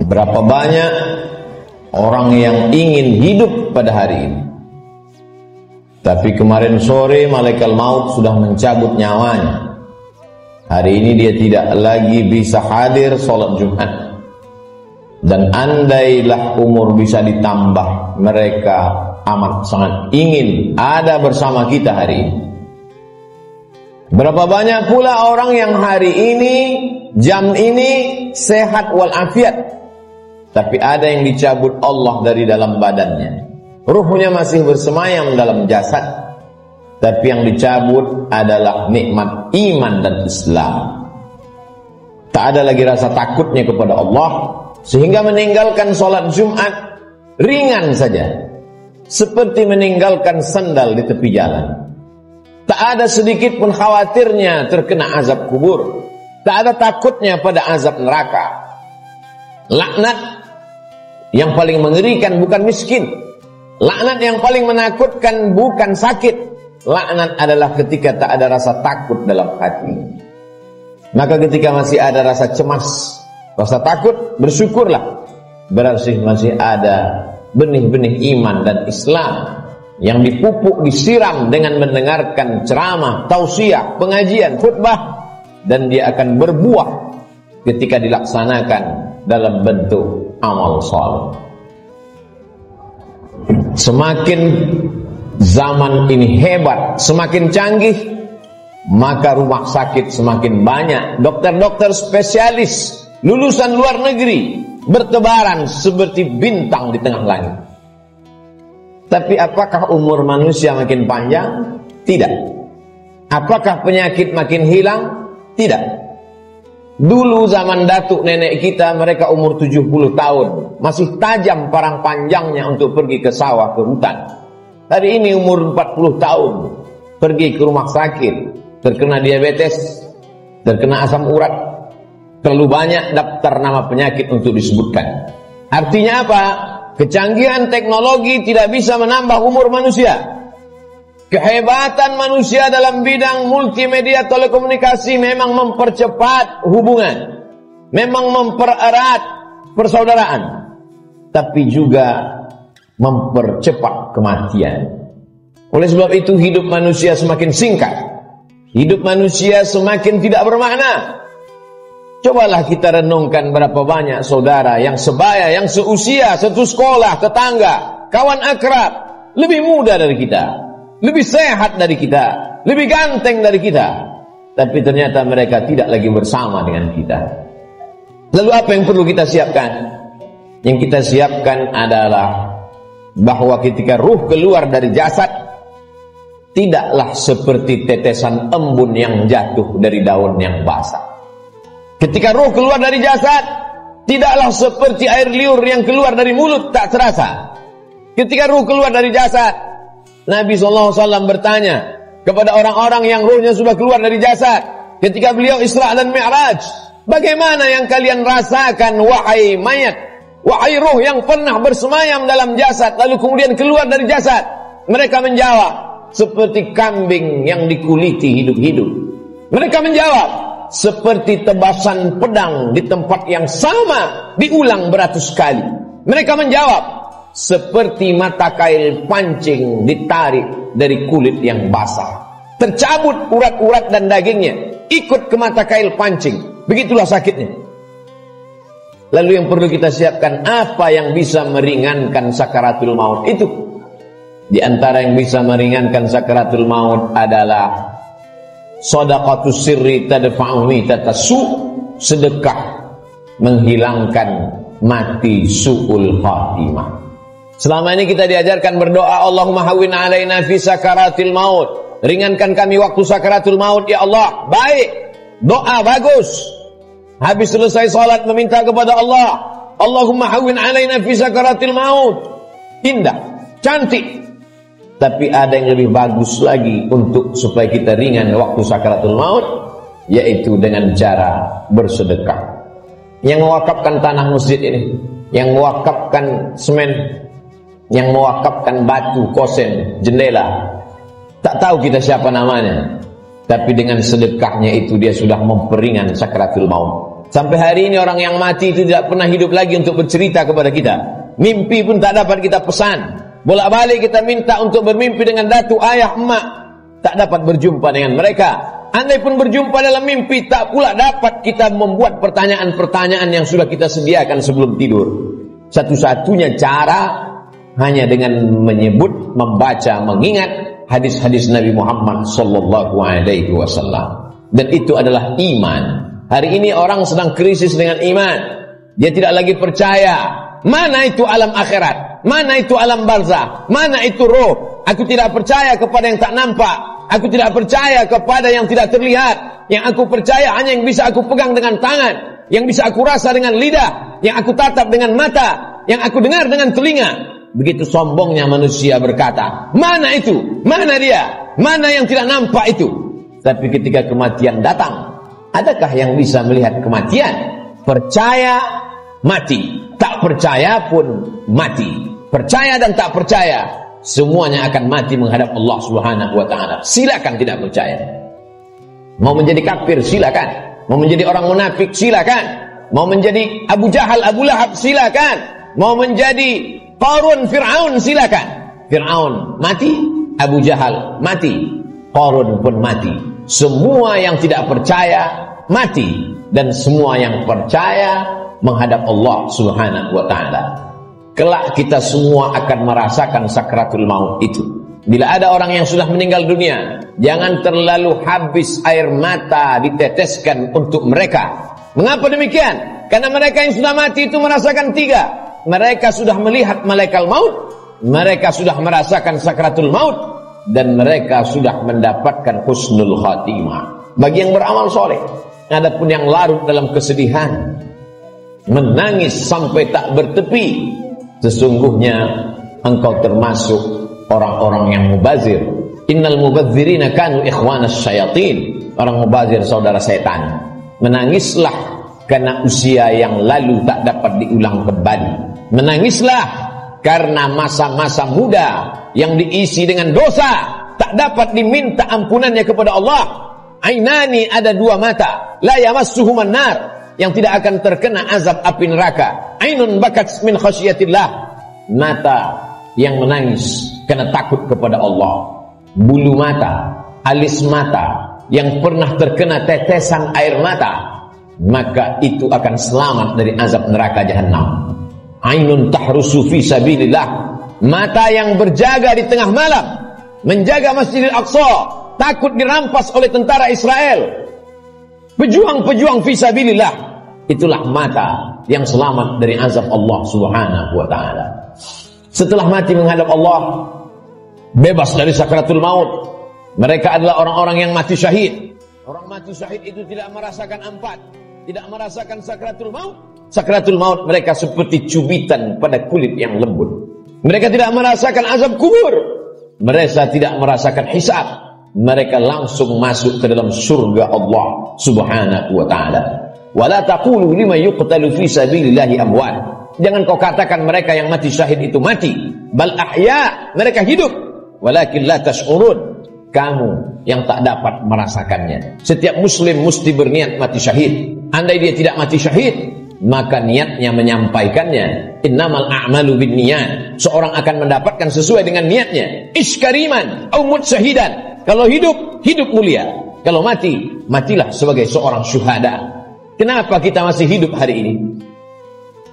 Berapa banyak orang yang ingin hidup pada hari ini, tapi kemarin sore malaikat maut sudah mencabut nyawanya. Hari ini dia tidak lagi bisa hadir sholat Jumat. Dan andailah umur bisa ditambah, mereka amat sangat ingin ada bersama kita hari ini. Berapa banyak pula orang yang hari ini, jam ini sehat walafiat, tapi ada yang dicabut Allah dari dalam badannya. Ruhnya masih bersemayam dalam jasad, tapi yang dicabut adalah nikmat iman dan Islam. Tak ada lagi rasa takutnya kepada Allah, sehingga meninggalkan sholat Jumat ringan saja, seperti meninggalkan sandal di tepi jalan. Tak ada sedikit pun khawatirnya terkena azab kubur. Tak ada takutnya pada azab neraka. Laknat yang paling mengerikan bukan miskin. Laknat yang paling menakutkan bukan sakit. Laknat adalah ketika tak ada rasa takut dalam hati. Maka ketika masih ada rasa cemas, rasa takut, bersyukurlah. Berarti masih ada benih-benih iman dan Islam yang dipupuk, disiram dengan mendengarkan ceramah, tausiah, pengajian, khutbah, dan dia akan berbuah ketika dilaksanakan dalam bentuk amal saleh. Semakin zaman ini hebat, semakin canggih, maka rumah sakit semakin banyak, dokter-dokter spesialis lulusan luar negeri bertebaran seperti bintang di tengah langit. Tapi apakah umur manusia makin panjang? Tidak. Apakah penyakit makin hilang? Tidak. Dulu zaman datuk nenek kita, mereka umur 70 tahun, masih tajam parang panjangnya untuk pergi ke sawah, ke hutan. Hari ini umur 40 tahun, pergi ke rumah sakit, terkena diabetes, terkena asam urat, terlalu banyak daftar nama penyakit untuk disebutkan. Artinya apa? Kecanggihan teknologi tidak bisa menambah umur manusia. Kehebatan manusia dalam bidang multimedia telekomunikasi memang mempercepat hubungan, memang mempererat persaudaraan, tapi juga mempercepat kematian. Oleh sebab itu hidup manusia semakin singkat, hidup manusia semakin tidak bermakna. Cobalah kita renungkan berapa banyak saudara yang sebaya, yang seusia, satu sekolah, tetangga, kawan akrab, lebih muda dari kita, lebih sehat dari kita, lebih ganteng dari kita, tapi ternyata mereka tidak lagi bersama dengan kita. Lalu apa yang perlu kita siapkan? Yang kita siapkan adalah bahwa ketika ruh keluar dari jasad, tidaklah seperti tetesan embun yang jatuh dari daun yang basah. Ketika ruh keluar dari jasad, tidaklah seperti air liur yang keluar dari mulut tak terasa. Ketika ruh keluar dari jasad, Nabi SAW bertanya kepada orang-orang yang ruhnya sudah keluar dari jasad, ketika beliau Isra dan Mi'raj, bagaimana yang kalian rasakan wahai mayat, wahai ruh yang pernah bersemayam dalam jasad lalu kemudian keluar dari jasad? Mereka menjawab, seperti kambing yang dikuliti hidup-hidup. Mereka menjawab, seperti tebasan pedang di tempat yang sama diulang beratus kali. Mereka menjawab, seperti mata kail pancing ditarik dari kulit yang basah, tercabut urat-urat dan dagingnya, ikut ke mata kail pancing. Begitulah sakitnya. Lalu yang perlu kita siapkan, apa yang bisa meringankan sakaratul maut itu? Di antara yang bisa meringankan sakaratul maut adalah shadaqatus sirri tadfa'u mitatasu, sedekah menghilangkan mati su'ul khatimah. Selama ini kita diajarkan berdoa, Allahumma hawwin alaina fi sakaratil maut, ringankan kami waktu sakaratul maut ya Allah. Baik, doa bagus. Habis selesai salat meminta kepada Allah, Allahumma hawwin alaina fi sakaratil maut. Indah, cantik. Tapi ada yang lebih bagus lagi untuk supaya kita ringan waktu sakaratul maut, yaitu dengan cara bersedekah. Yang mewakafkan tanah masjid ini, yang mewakafkan semen, yang mewakafkan batu, kosen, jendela, tak tahu kita siapa namanya, tapi dengan sedekahnya itu dia sudah memperingan sakaratul maut. Sampai hari ini orang yang mati itu tidak pernah hidup lagi untuk bercerita kepada kita. Mimpi pun tak dapat kita pesan. Bolak-balik kita minta untuk bermimpi dengan datuk, ayah, emak, tak dapat berjumpa dengan mereka. Andai pun berjumpa dalam mimpi, tak pula dapat kita membuat pertanyaan-pertanyaan yang sudah kita sediakan sebelum tidur. Satu-satunya cara hanya dengan menyebut, membaca, mengingat hadis-hadis Nabi Muhammad sallallahu alaihi wasallam. Dan itu adalah iman. Hari ini orang sedang krisis dengan iman. Dia tidak lagi percaya. Mana itu alam akhirat? Mana itu alam barzah? Mana itu roh? Aku tidak percaya kepada yang tak nampak. Aku tidak percaya kepada yang tidak terlihat. Yang aku percaya hanya yang bisa aku pegang dengan tangan, yang bisa aku rasa dengan lidah, yang aku tatap dengan mata, yang aku dengar dengan telinga. Begitu sombongnya manusia berkata, mana itu? Mana dia? Mana yang tidak nampak itu? Tapi ketika kematian datang, adakah yang bisa melihat kematian? Percaya, mati. Tak percaya pun mati. Percaya dan tak percaya, semuanya akan mati menghadap Allah Subhanahu wa ta'ala. Silakan tidak percaya. Mau menjadi kafir, silakan. Mau menjadi orang munafik, silakan. Mau menjadi Abu Jahal, Abu Lahab, silakan. Mau menjadi Qarun, Fir'aun, silakan. Fir'aun mati, Abu Jahal mati, Qarun pun mati. Semua yang tidak percaya mati, dan semua yang percaya menghadap Allah Subhanahu wa ta'ala. Kelak kita semua akan merasakan sakratul maut itu. Bila ada orang yang sudah meninggal dunia, jangan terlalu habis air mata diteteskan untuk mereka. Mengapa demikian? Karena mereka yang sudah mati itu merasakan tiga. Mereka sudah melihat malaikat maut, mereka sudah merasakan sakratul maut, dan mereka sudah mendapatkan husnul khatimah. Bagi yang beramal soleh. Adapun yang larut dalam kesedihan, menangis sampai tak bertepi, sesungguhnya engkau termasuk orang-orang yang mubazir. Innal mubazirina kanu ikhwanas syayatin. Orang mubazir saudara setan. Menangislah karena usia yang lalu tak dapat diulang kembali. Menangislah karena masa-masa muda yang diisi dengan dosa tak dapat diminta ampunannya kepada Allah. Ainani, ada dua mata, la yamassuhuman nar, yang tidak akan terkena azab api neraka. Ainun bakat min khasyatillah, mata yang menangis karena takut kepada Allah. Bulu mata, alis mata yang pernah terkena tetesan air mata, maka itu akan selamat dari azab neraka jahanam. Ainun tahrusu fi sabilillah, mata yang berjaga di tengah malam, menjaga Masjidil Aqsa, takut dirampas oleh tentara Israel. Pejuang-pejuang fi sabilillah, itulah mata yang selamat dari azab Allah Subhanahu wa ta'ala. Setelah mati menghadap Allah, bebas dari sakratul maut, mereka adalah orang-orang yang mati syahid. Orang mati syahid itu tidak merasakan ampat, tidak merasakan sakratul maut. Sakratul maut mereka seperti cubitan pada kulit yang lembut. Mereka tidak merasakan azab kubur, mereka tidak merasakan hisab. Mereka langsung masuk ke dalam surga Allah Subhanahu wa ta'ala. Wala taqulu liman yuqtalu fi sabilillahi amwat. Jangan kau katakan mereka yang mati syahid itu mati. Bal ahya, mereka hidup. Walakin la tash'urun. Kamu yang tak dapat merasakannya. Setiap muslim mesti berniat mati syahid. Andai dia tidak mati syahid, maka niatnya menyampaikannya. Innamal a'malu binniyat. Seorang akan mendapatkan sesuai dengan niatnya. Iskariman au mut syahidan. Kalau hidup, hidup mulia. Kalau mati, matilah sebagai seorang syuhada. Kenapa kita masih hidup hari ini?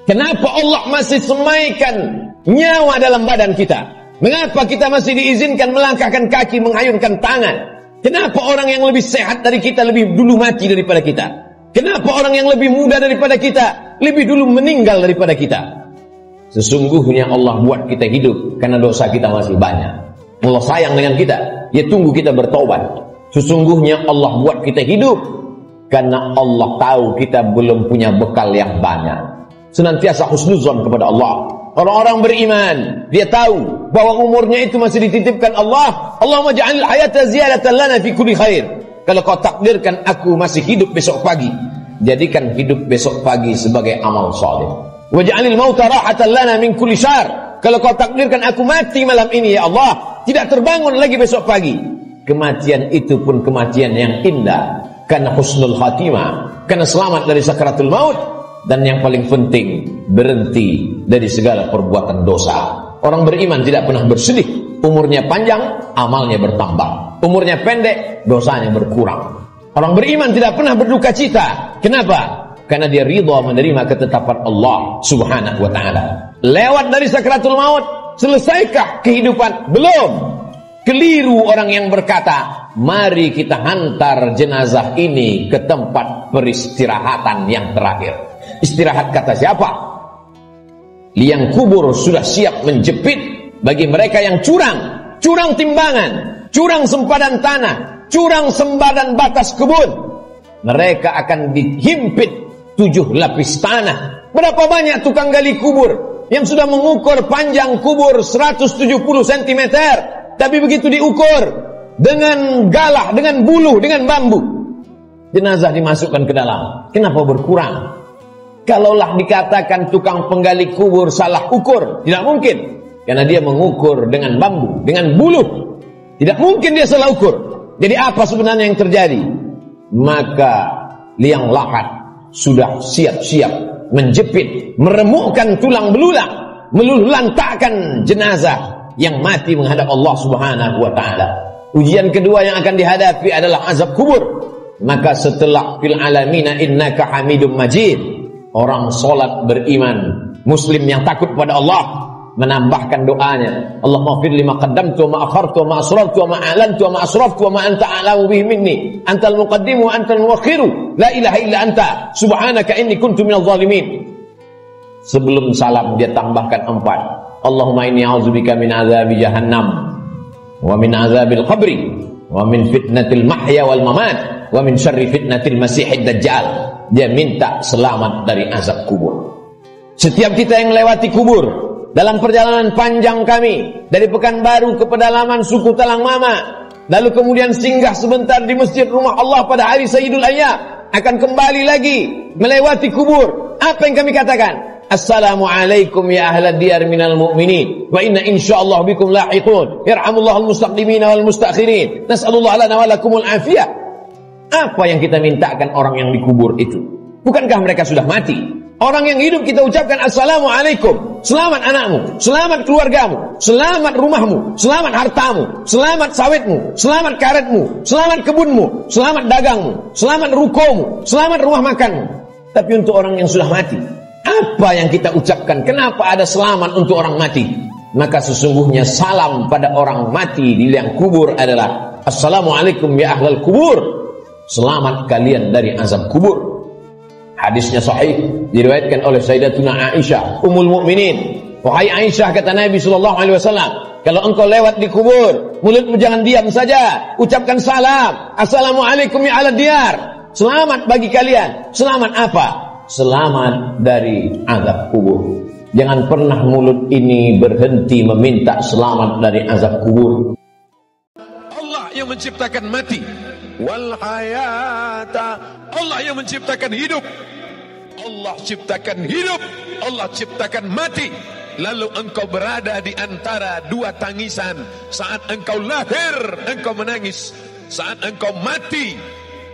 Kenapa Allah masih semaikan nyawa dalam badan kita? Mengapa kita masih diizinkan melangkahkan kaki, mengayunkan tangan? Kenapa orang yang lebih sehat dari kita lebih dulu mati daripada kita? Kenapa orang yang lebih muda daripada kita lebih dulu meninggal daripada kita? Sesungguhnya Allah buat kita hidup karena dosa kita masih banyak. Allah sayang dengan kita, dia tunggu kita bertobat. Sesungguhnya Allah buat kita hidup karena Allah tahu kita belum punya bekal yang banyak. Senantiasa husnuzon kepada Allah. Orang-orang beriman, dia tahu bahwa umurnya itu masih dititipkan Allah. Allahumma ja'alil hayata ziyadatan lana fi kulli khair. Kalau kau takdirkan aku masih hidup besok pagi, jadikan hidup besok pagi sebagai amal saleh. Wa ja'alil mauta rahatan lana min kulli syarr. Kalau kau takdirkan aku mati malam ini ya Allah, tidak terbangun lagi besok pagi, kematian itu pun kematian yang indah. karena husnul khatimah, karena selamat dari sakaratul maut, dan yang paling penting berhenti dari segala perbuatan dosa. Orang beriman tidak pernah bersedih. Umurnya panjang, amalnya bertambah. Umurnya pendek, dosanya berkurang. Orang beriman tidak pernah berduka cita. Kenapa? Karena dia ridha menerima ketetapan Allah subhanahu wa ta'ala. Lewat dari sakaratul maut, selesaikah kehidupan? Belum. Keliru orang yang berkata, mari kita hantar jenazah ini ke tempat peristirahatan yang terakhir. Istirahat kata siapa? Liang kubur sudah siap menjepit bagi mereka yang curang timbangan, curang sempadan tanah, curang sempadan batas kebun. Mereka akan dihimpit 7 lapis tanah. Berapa banyak tukang gali kubur yang sudah mengukur panjang kubur 170 cm, tapi begitu diukur dengan galah, dengan buluh, dengan bambu, jenazah dimasukkan ke dalam. Kenapa berkurang? Kalaulah dikatakan tukang penggali kubur salah ukur, tidak mungkin. Karena dia mengukur dengan bambu, dengan buluh. Tidak mungkin dia salah ukur. Jadi apa sebenarnya yang terjadi? Maka liang lahat sudah siap-siap menjepit, meremukkan tulang belulang, meluluhlantakkan jenazah yang mati menghadap Allah subhanahu wa ta'ala. Ujian kedua yang akan dihadapi adalah azab kubur. Maka setelah fil alamina innaka hamidum majid, orang solat beriman, muslim yang takut pada Allah, menambahkan doanya, Allahumma fir lima qaddamtu wa ma akhartu wa ma asrartu wa ma a'lantu wa ma asraftu wa ma anta a'lamu bihi minni, antal muqaddimu wa antal muakhiru, la ilaha illa anta, subhanaka inni kuntu minadh dhalimin. Sebelum salam dia tambahkan 4. Allahumma inni a'udzubika min azabi jahannam wa min azabil qabri wa min fitnatil mahya wal mamat wa min syarri fitnatil masihid dajjal. Dia minta selamat dari azab kubur. Setiap kita yang melewati kubur dalam perjalanan panjang kami dari Pekanbaru ke pedalaman suku Talang Mama, lalu kemudian singgah sebentar di masjid rumah Allah pada hari Sayyidul Ayyam, akan kembali lagi melewati kubur. Apa yang kami katakan? Assalamualaikum ya ahlad diyar minal mu'minin wa inna insyaallah bikum lahiqun yarhamullahul mustaqdimin wal mustakhirin nas'alullah lana wa lakumul afiyah. Apa yang kita mintakan orang yang dikubur itu? Bukankah mereka sudah mati? Orang yang hidup kita ucapkan Assalamualaikum, selamat anakmu, selamat keluargamu, selamat rumahmu, selamat hartamu, selamat sawitmu, selamat karetmu, selamat kebunmu, selamat dagangmu, selamat rukomu, selamat rumah makanmu. Tapi untuk orang yang sudah mati, apa yang kita ucapkan? Kenapa ada selamat untuk orang mati? Maka sesungguhnya salam pada orang mati di liang kubur adalah Assalamualaikum ya ahlal kubur, selamat kalian dari azab kubur. Hadisnya sahih, diriwayatkan oleh Sayyidatuna Aisyah Ummul Mukminin. Wahai Aisyah, kata Nabi SAW, kalau engkau lewat di kubur, mulutmu jangan diam saja, ucapkan salam, Assalamualaikum ya ahlad diyar, selamat bagi kalian. Selamat apa? Selamat dari azab kubur. Jangan pernah mulut ini berhenti meminta selamat dari azab kubur. Allah yang menciptakan mati wal hayata, Allah yang menciptakan hidup. Allah ciptakan hidup, Allah ciptakan mati. Lalu engkau berada di antara dua tangisan. Saat engkau lahir, engkau menangis. Saat engkau mati,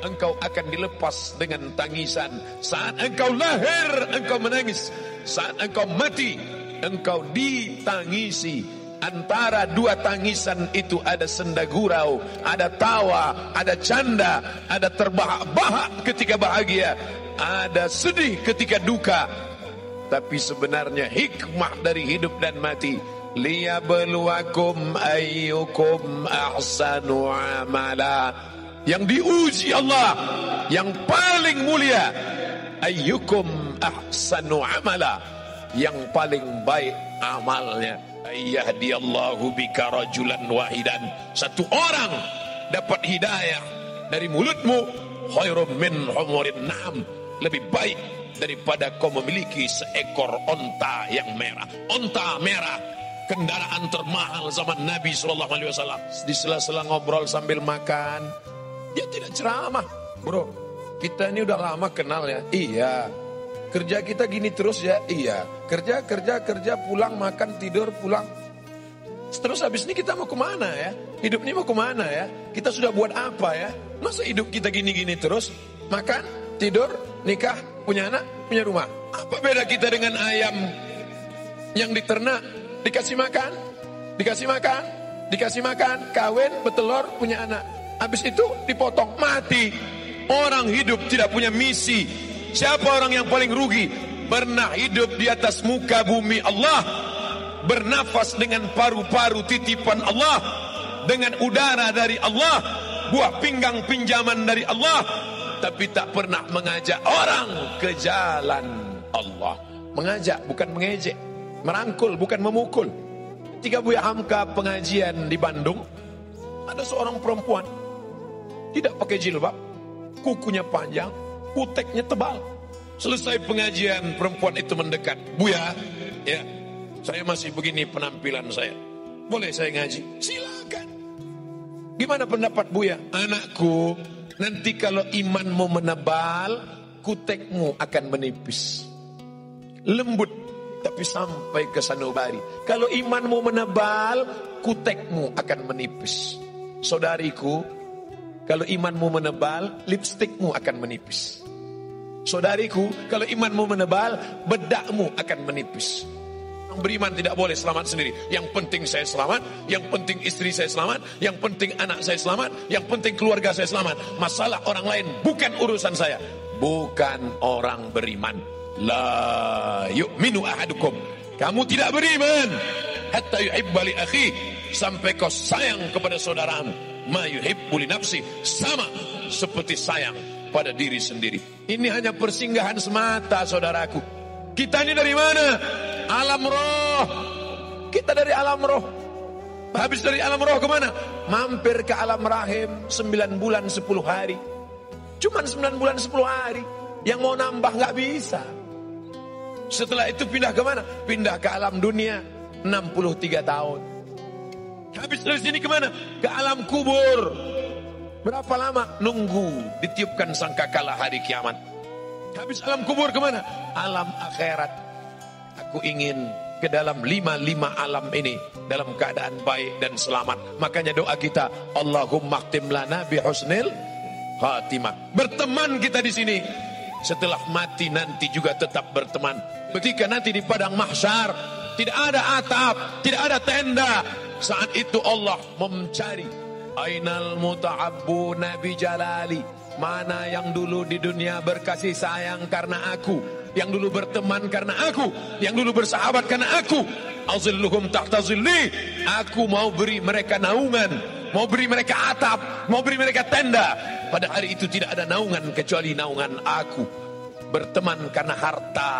engkau akan dilepas dengan tangisan. Saat engkau lahir, engkau menangis. Saat engkau mati, engkau ditangisi. Antara dua tangisan itu ada senda gurau, ada tawa, ada canda, ada terbahak-bahak ketika bahagia, ada sedih ketika duka. Tapi sebenarnya hikmah dari hidup dan mati, liyabluwakum ayyukum ahsanu amala. Yang diuji Allah, yang paling mulia, ayyukum ahsanu amala, yang paling baik amalnya. Yahdiyallahu bika rajulan wahidan, satu orang dapat hidayah dari mulutmu, khairum min humurin na'am, lebih baik daripada kau memiliki seekor onta yang merah. Onta merah, kendaraan termahal zaman Nabi SAW. Di sela-sela ngobrol sambil makan, dia tidak ceramah. Bro, kita ini udah lama kenal ya. Iya. Kerja kita gini terus ya. Iya. Kerja, pulang, makan, tidur, pulang. Terus habis ini kita mau kemana ya? Hidup ini mau kemana ya? Kita sudah buat apa ya? Masa hidup kita gini-gini terus? Makan, tidur, nikah, punya anak, punya rumah. Apa beda kita dengan ayam yang diternak? Dikasih makan, dikasih makan, dikasih makan, kawin, bertelur, punya anak. Habis itu dipotong, mati. Orang hidup tidak punya misi. Siapa orang yang paling rugi? Pernah hidup di atas muka bumi Allah, bernafas dengan paru-paru titipan Allah, dengan udara dari Allah, buah pinggang pinjaman dari Allah, tapi tak pernah mengajak orang ke jalan Allah. Mengajak bukan mengejek, merangkul bukan memukul. Ketika Buya Hamka pengajian di Bandung, ada seorang perempuan tidak pakai jilbab, kukunya panjang, kuteknya tebal. Selesai pengajian, perempuan itu mendekat. Buya, ya, saya masih begini penampilan saya, boleh saya ngaji? Silakan. Gimana pendapat Buya? Anakku, nanti kalau imanmu menebal, kutekmu akan menipis. Lembut, tapi sampai ke sanubari. Kalau imanmu menebal, kutekmu akan menipis. Saudariku, kalau imanmu menebal, lipstikmu akan menipis. Saudariku, kalau imanmu menebal, bedakmu akan menipis. Yang beriman tidak boleh selamat sendiri. Yang penting saya selamat, yang penting istri saya selamat, yang penting anak saya selamat, yang penting keluarga saya selamat. Masalah orang lain bukan urusan saya. Bukan orang beriman. La yu'minu ahadukum. Kamu tidak beriman hatta yuhibba li akhi, sampai kau sayang kepada saudaramu. Ma yuhibbu li nafsi, sama seperti sayang pada diri sendiri. Ini hanya persinggahan semata, saudaraku. Kita ini dari mana? Alam roh. Kita dari alam roh. Habis dari alam roh kemana? Mampir ke alam rahim 9 bulan 10 hari. Cuman 9 bulan 10 hari. Yang mau nambah gak bisa. Setelah itu pindah kemana? Pindah ke alam dunia 63 tahun. Habis dari sini kemana? Ke alam kubur. Berapa lama? Nunggu ditiupkan sangkakala hari kiamat. Habis alam kubur kemana? Alam akhirat. Aku ingin ke dalam 5 alam ini dalam keadaan baik dan selamat. Makanya doa kita, Allahumma khtim lana bi husnil khatimah. Berteman kita di sini. Setelah mati nanti juga tetap berteman. Ketika nanti di padang mahsyar tidak ada atap, tidak ada tenda. Saat itu Allah mencari, ainal muta'abbuna bi jalali. Mana yang dulu di dunia berkasih sayang karena aku, yang dulu berteman karena aku, yang dulu bersahabat karena aku. Azilluhum tahta zilli. Aku mau beri mereka naungan, mau beri mereka atap, mau beri mereka tenda. Pada hari itu tidak ada naungan kecuali naungan aku. Berteman karena harta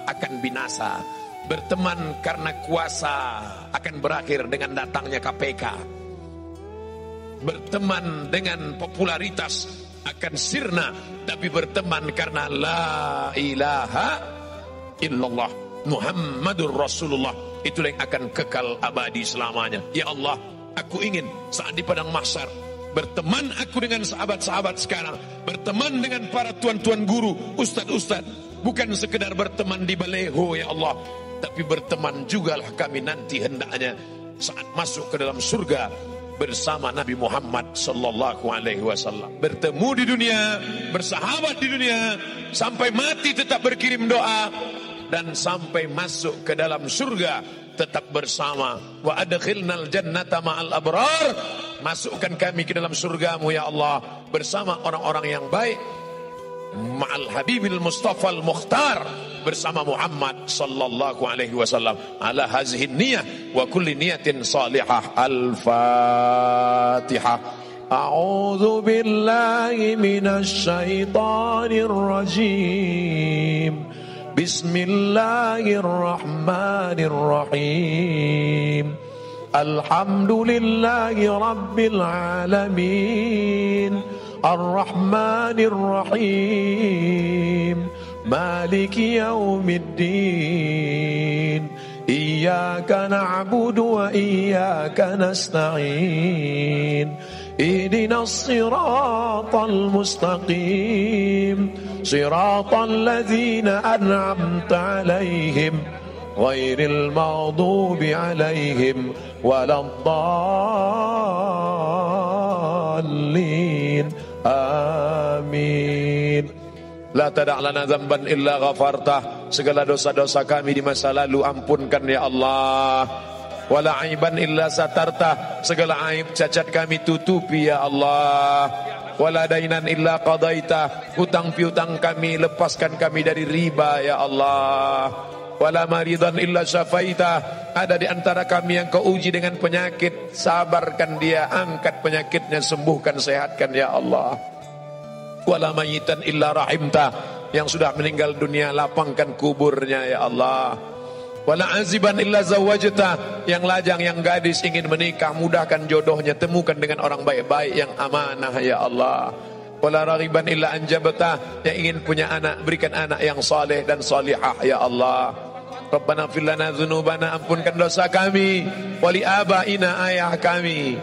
akan binasa. Berteman karena kuasa akan berakhir dengan datangnya KPK. Berteman dengan popularitas akan sirna. Tapi berteman karena la ilaha illallah Muhammadur Rasulullah, itulah yang akan kekal abadi selamanya. Ya Allah, aku ingin saat di padang mahsyar berteman aku dengan sahabat-sahabat sekarang, berteman dengan para tuan-tuan guru, ustad-ustad, bukan sekedar berteman di baleho ya Allah, tapi berteman jugalah kami nanti hendaknya saat masuk ke dalam surga bersama Nabi Muhammad sallallahu alaihi wasallam. Bertemu di dunia, bersahabat di dunia, sampai mati tetap berkirim doa, dan sampai masuk ke dalam surga tetap bersama. Wa adkhilnal jannata ma'al abrar. Masukkan kami ke dalam surgamu ya Allah bersama orang-orang yang baik. Ma'al habibil mustafa al-mukhtar, bersama Muhammad sallallahu alaihi wasallam. Ala hazihin niyah wa kulli niyatin salihah. Al-Fatihah. A'udzu billahi minasy syaithanir rajim. Bismillahirrahmanirrahim. Alhamdulillahi rabbil alamin. Ar-Rahmanir Rahim. Maliki yaumiddin. Iyyaka na'budu wa iyyaka nasta'in. Ihdinas siratal mustaqim. Siratal ladzina an'amta 'alaihim ghairil maghdubi alaihim waladdallin. Amin. La tada' lana dzamban illa ghafartah. Segala dosa-dosa kami di masa lalu ampunkan ya Allah. Wala aiban illa satartah. Segala aib cacat kami tutupi ya Allah. Wala dainan illa qadaitah. Hutang piutang kami lepaskan kami dari riba ya Allah. Wala maridan illa syafaitah. Ada di antara kami yang kau uji dengan penyakit, sabarkan dia, angkat penyakitnya, sembuhkan, sehatkan ya Allah. Wala mayitan illa rahimta. Yang sudah meninggal dunia, lapangkan kuburnya ya Allah. Wala aziban illa zawajta. Yang lajang, yang gadis ingin menikah, mudahkan jodohnya, temukan dengan orang baik-baik yang amanah ya Allah. Wala raghiban illa anjabta. Yang ingin punya anak, berikan anak yang saleh dan salihah ya Allah. Rabbana fir lana dzunubana, ampunkan dosa kami, wali abaina, ayah kami.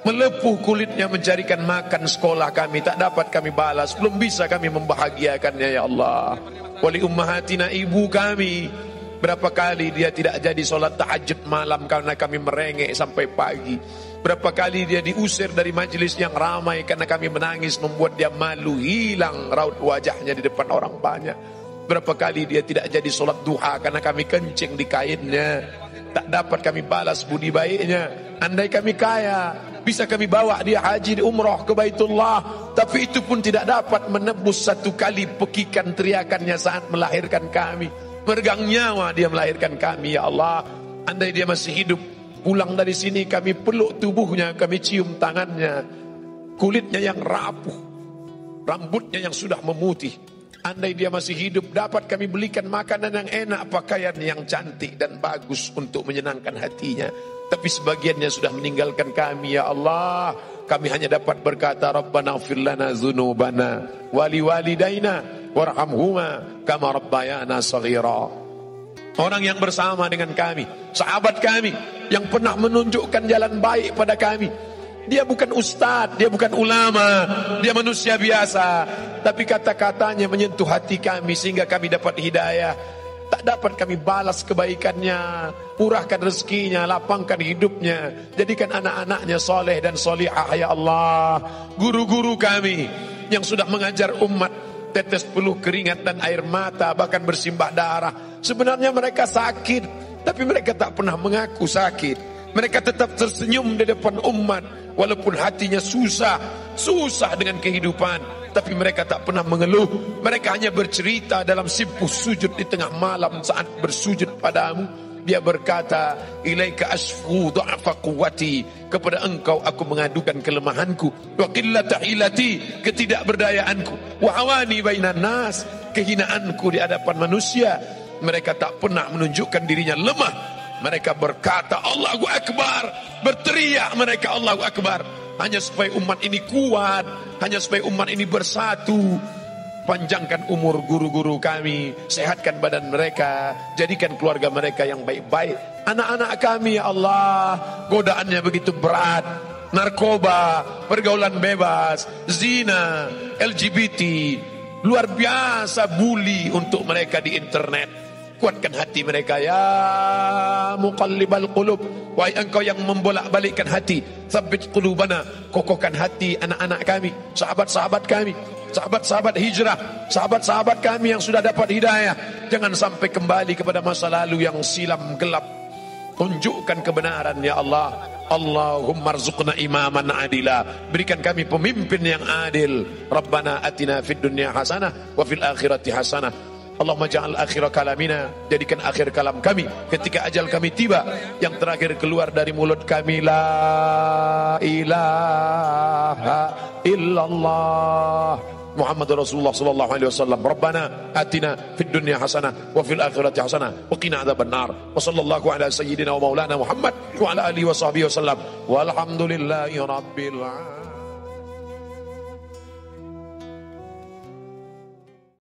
Melepuh kulitnya mencarikan makan sekolah kami, tak dapat kami balas, belum bisa kami membahagiakannya ya Allah. Wali ummahatina, ibu kami, berapa kali dia tidak jadi sholat tahajud malam karena kami merengek sampai pagi. Berapa kali dia diusir dari majelis yang ramai karena kami menangis, membuat dia malu, hilang raut wajahnya di depan orang banyak. Berapa kali dia tidak jadi sholat duha karena kami kencing di kainnya, tak dapat kami balas budi baiknya. Andai kami kaya, bisa kami bawa dia haji di umrah ke Baitullah, tapi itu pun tidak dapat menebus satu kali pekikan teriakannya saat melahirkan kami. Meregang nyawa dia melahirkan kami ya Allah. Andai dia masih hidup, pulang dari sini kami peluk tubuhnya, kami cium tangannya, kulitnya yang rapuh, rambutnya yang sudah memutih. Andai dia masih hidup, dapat kami belikan makanan yang enak, pakaian yang cantik dan bagus untuk menyenangkan hatinya. Tapi sebagiannya sudah meninggalkan kami ya Allah. Kami hanya dapat berkata, Rabbana ighfir lana dzunubana wali walidaina warhamhuma kama rabbayana shaghira. Orang yang bersama dengan kami, sahabat kami yang pernah menunjukkan jalan baik pada kami. Dia bukan ustadz, dia bukan ulama, dia manusia biasa, tapi kata-katanya menyentuh hati kami sehingga kami dapat hidayah. Tak dapat kami balas kebaikannya, murahkan rezekinya, lapangkan hidupnya, jadikan anak-anaknya soleh dan solihah ya Allah. Guru-guru kami yang sudah mengajar umat, tetes peluh keringat dan air mata, bahkan bersimbah darah. Sebenarnya mereka sakit, tapi mereka tak pernah mengaku sakit. Mereka tetap tersenyum di depan umat, walaupun hatinya susah dengan kehidupan, tapi mereka tak pernah mengeluh. Mereka hanya bercerita dalam simpuh sujud di tengah malam saat bersujud padamu. Dia berkata, ilaika asfu dha'fa quwwati, kepada engkau aku mengadukan kelemahanku, wa qillata hilati, ketidakberdayaanku, wa awani bainan nas, kehinaanku di hadapan manusia. Mereka tak pernah menunjukkan dirinya lemah. Mereka berkata Allahu Akbar, berteriak mereka Allahu Akbar, hanya supaya umat ini kuat, hanya supaya umat ini bersatu. Panjangkan umur guru-guru kami, sehatkan badan mereka, jadikan keluarga mereka yang baik-baik. Anak-anak kami ya Allah, godaannya begitu berat, narkoba, pergaulan bebas, zina, LGBT, luar biasa bully untuk mereka di internet. Kuatkan hati mereka ya muqallibal qulub, wahai engkau yang membolak-balikkan hati, tsabbit qulubana, kokohkan hati anak-anak kami, sahabat-sahabat kami, sahabat-sahabat hijrah, sahabat-sahabat kami yang sudah dapat hidayah. Jangan sampai kembali kepada masa lalu yang silam gelap. Tunjukkan kebenaran ya Allah. Allahumma rzuqna imaman adila, berikan kami pemimpin yang adil. Rabbana atina fid dunya hasanah wa fil akhirati hasanah. Allahumma ja'al akhir kalamina, jadikan akhir kalam kami ketika ajal kami tiba, yang terakhir keluar dari mulut kami la ilaha illallah Muhammadur Rasulullah sallallahu alaihi wasallam. Rabbana atina fid dunya hasanah wa fil akhirati hasanah wa qina adzabannar. Wa sallallahu ala sayyidina wa maulana Muhammad wa ala alihi wa sahbihi wasallam. Walhamdulillahi rabbil alamin.